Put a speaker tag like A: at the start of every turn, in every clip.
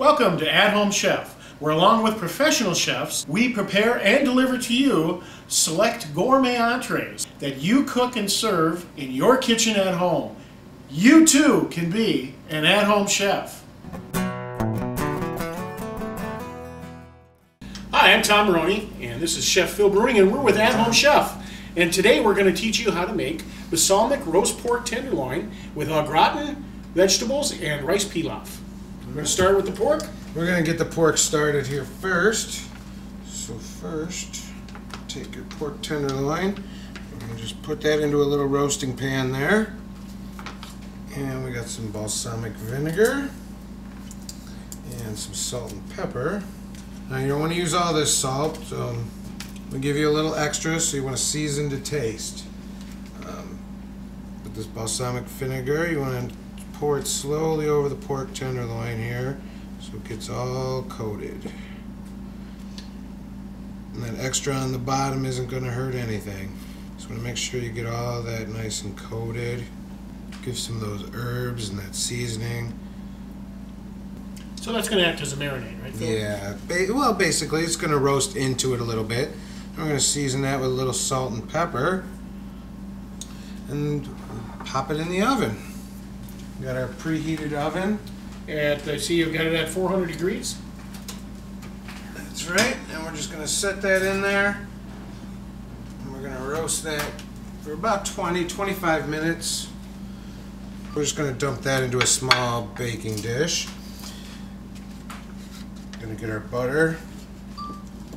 A: Welcome to At Home Chef, where along with professional chefs, we prepare and deliver to you select gourmet entrees that you cook and serve in your kitchen at home. You too can be an at-home chef. Hi, I'm Tom Maroney, and this is Chef Phil Brewing, and we're with At Home Chef. And today we're going to teach you how to make balsamic roast pork tenderloin with au gratin, vegetables, and rice pilaf. We're going to start with the pork.
B: We're going to get the pork started here first. So first, take your pork tenderloin. We're going to just put that into a little roasting pan there. And we got some balsamic vinegar and some salt and pepper. Now you don't want to use all this salt. We give you a little extra, so you want to season to taste. With this balsamic vinegar, you want to pour it slowly over the pork tenderloin here so it gets all coated. And that extra on the bottom isn't going to hurt anything. Just want to make sure you get all that nice and coated. Give some of those herbs and that seasoning.
A: So that's going to act as a marinade, right, Phil?
B: Yeah, well, basically it's going to roast into it a little bit. We're going to season that with a little salt and pepper and pop it in the oven. We got our preheated oven.
A: I see you've got it at 400 degrees.
B: That's right, and we're just going to set that in there. And we're going to roast that for about 20-25 minutes. We're just going to dump that into a small baking dish. Going to get our butter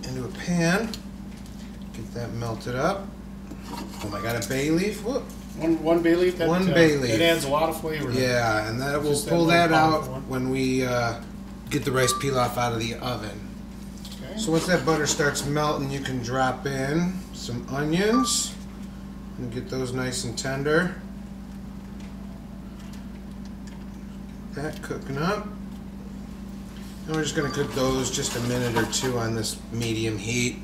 B: into a pan. Get that melted up. I got a bay leaf. Whoop.
A: One bay leaf.
B: One bay leaf.
A: It adds a lot of flavor.
B: Yeah, and that we'll pull that out when we get the rice pilaf out of the oven. Okay. So once that butter starts melting, you can drop in some onions and get those nice and tender. Get that cooking up. And we're just going to cook those just a minute or two on this medium heat.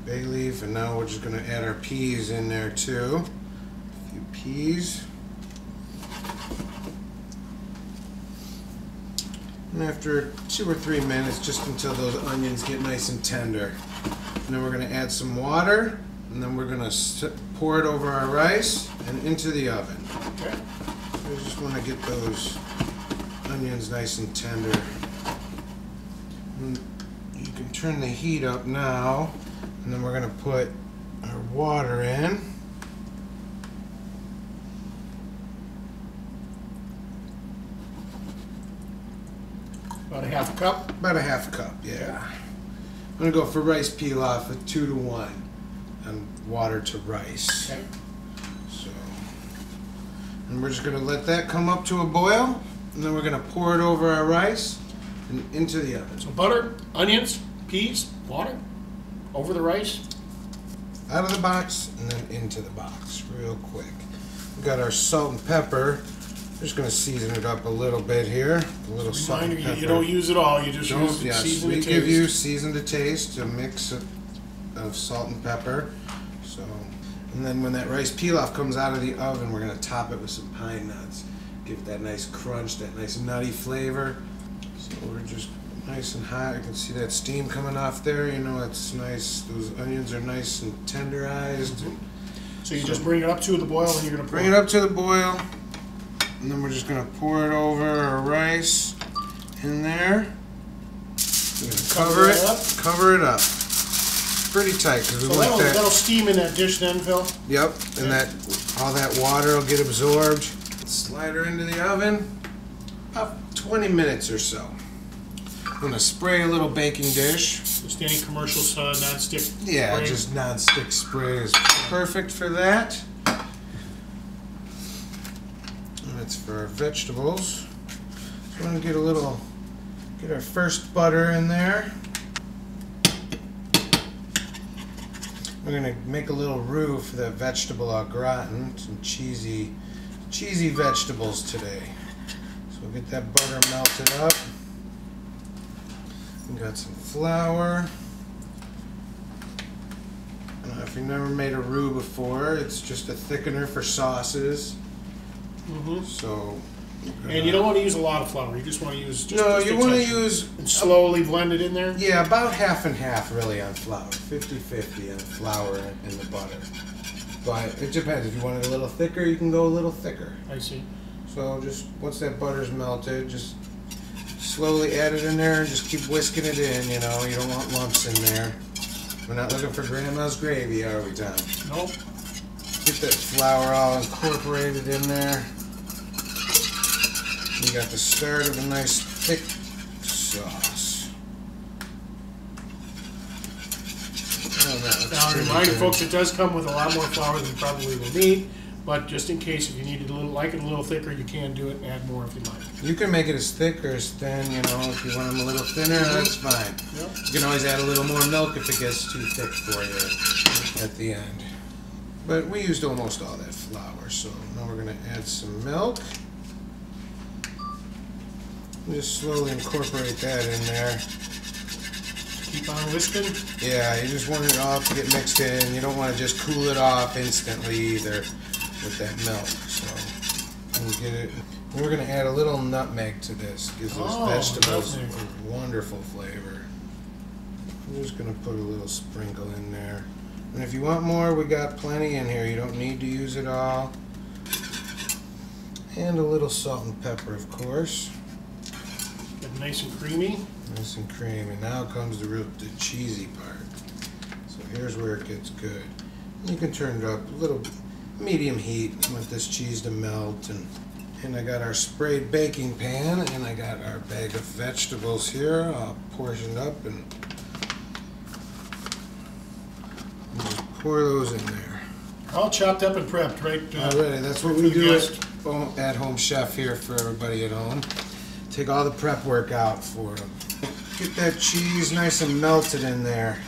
B: Bay leaf, and now we're just going to add our peas in there too. A few peas. And after 2 or 3 minutes, just until those onions get nice and tender. And then we're going to add some water, and then we're going to pour it over our rice and into the oven.
A: Okay.
B: We just want to get those onions nice and tender. And you can turn the heat up now. And then we're going to put our water in.
A: About a half a cup?
B: About a half cup, yeah. I'm going to go for rice pilaf at 2 to 1 and water to rice.
A: Okay.
B: So, and we're just going to let that come up to a boil, and then we're going to pour it over our rice and into the oven.
A: So butter, onions, peas, water. Over the rice?
B: Out of the box and then into the box real quick. We've got our salt and pepper. Just going to season it up a little bit here. A little salt and pepper.
A: You don't use it all, you just use season to taste.
B: We give you season to taste, a mix of salt and pepper. So, and then when that rice pilaf comes out of the oven, we're going to top it with some pine nuts. Give it that nice crunch, that nice nutty flavor. So we're just nice and hot. You can see that steam coming off there. You know, it's nice. Those onions are nice and tenderized. Mm-hmm.
A: So you just bring it up to the boil, and you're going to
B: bring it up to the boil, and then we're just going to pour it over our rice in there. Cover it up. Cover it up. Pretty tight because we want that.
A: That'll steam in that dish then, Phil.
B: Yep, and that all that water will get absorbed. Slide her into the oven. About 20 minutes or so. I'm going to spray a little baking dish.
A: Just any commercial non-stick spray?
B: Yeah, just non-stick spray is perfect for that. And that's for our vegetables. So we're going to get our first butter in there. We're going to make a little roux for the vegetable au gratin. Some cheesy vegetables today. So we'll get that butter melted up. We got some flour. If you've never made a roux before, it's just a thickener for sauces. Mm-hmm. So
A: And you don't want to use a lot of flour. You just want to use just
B: no.
A: just
B: You
A: a
B: want to
A: touch.
B: use
A: And slowly blend it in there.
B: yeah, about half and half really on flour, 50-50 on flour and the butter. But it depends. If you want it a little thicker, you can go a little thicker.
A: I see.
B: So just once that butter's melted, just slowly add it in there and just keep whisking it in. You know, you don't want lumps in there. We're not looking for grandma's gravy, are we, Tom?
A: Nope.
B: Get that flour all incorporated in there. You got the start of a nice thick sauce. Oh, that looks
A: Now,
B: pretty
A: reminder,
B: good.
A: folks, it does come with a lot more flour than you probably will need. But just in case, if you need it a little, like it a little thicker, you can do it and add more if you like.
B: You can make it as thick or as thin, you know, if you want them a little thinner, that's fine.
A: Yep.
B: You can always add a little more milk if it gets too thick for you at the end. But we used almost all that flour, so now we're going to add some milk. Just slowly incorporate that in there.
A: Keep on whisking.
B: Yeah, you just want it all to get mixed in. You don't want to just cool it off instantly either with that milk. So we'll get it. We're going to add a little nutmeg to this. Gives those vegetables
A: nutmeg.
B: a wonderful flavor. I'm just going to put a little sprinkle in there. And if you want more, we got plenty in here. You don't need to use it all. And a little salt and pepper, of course.
A: Get it nice and creamy.
B: Nice and creamy. Now comes the cheesy part. So here's where it gets good. You can turn it up a little medium heat. I want this cheese to melt. And I got our sprayed baking pan, and I got our bag of vegetables here, all portioned up, and just pour those in there.
A: All chopped up and prepped, right?
B: Alrighty, that's what we do at Home Chef here for everybody at home. Take all the prep work out for them. Get that cheese nice and melted in there.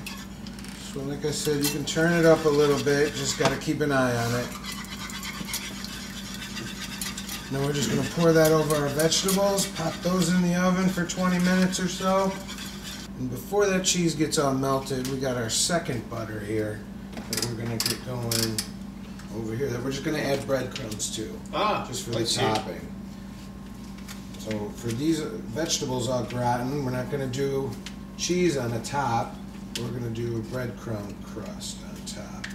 B: So like I said, you can turn it up a little bit, just got to keep an eye on it. Now we're just going to pour that over our vegetables, pop those in the oven for 20 minutes or so. And before that cheese gets all melted, we got our second butter here that we're going to get going over here. That we're just going to add breadcrumbs to, just for the topping. So for these vegetables au gratin, we're not going to do cheese on the top. We're going to do a breadcrumb crust on top.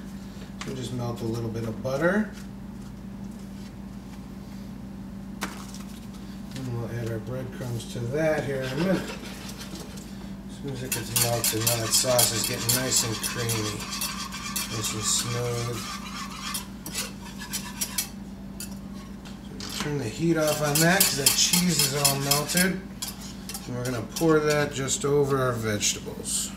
B: So just melt a little bit of butter. And we'll add our breadcrumbs to that here in a minute. As soon as it gets melted, now that sauce is getting nice and creamy, nice and smooth. Turn the heat off on that because that cheese is all melted. And we're going to pour that just over our vegetables.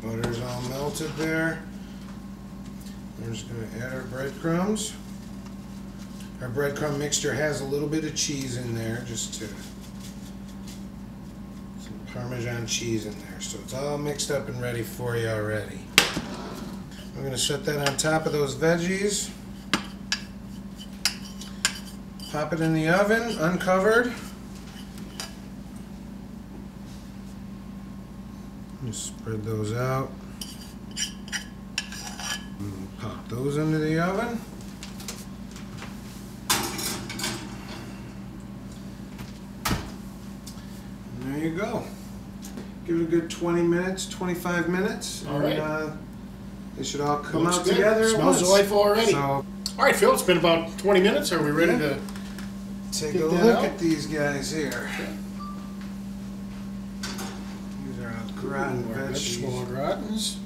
B: Our butter's all melted there. We're just going to add our breadcrumbs. Our breadcrumb mixture has a little bit of cheese in there, just to some Parmesan cheese in there. So it's all mixed up and ready for you already. I'm going to set that on top of those veggies. Pop it in the oven, uncovered. Just spread those out. And pop those into the oven. There you go. Give it a good 20 minutes, 25 minutes.
A: All right.
B: And, they should all come
A: Looks
B: out
A: good.
B: together at
A: Smells
B: once.
A: delightful already.
B: So,
A: All right, Phil, it's been about 20 minutes. Are we ready to
B: take
A: get
B: a
A: that
B: look
A: out?
B: at these guys here. These are our gratin
A: vegetable
B: veggies.
A: gratins?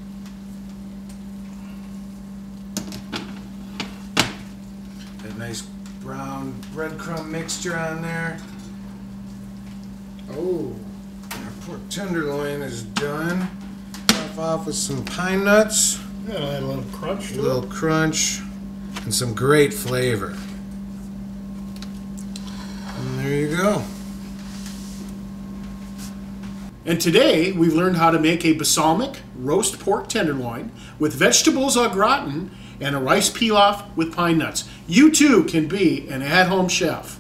B: That nice brown breadcrumb mixture on there.
A: Oh,
B: Our pork tenderloin is done. Top off with some pine nuts,
A: that'll add a little crunch
B: a
A: to
B: little
A: it.
B: crunch, and some great flavor. And there you go.
A: And today we've learned how to make a balsamic roast pork tenderloin with vegetables au gratin and a rice pilaf with pine nuts. You too can be an at-home chef.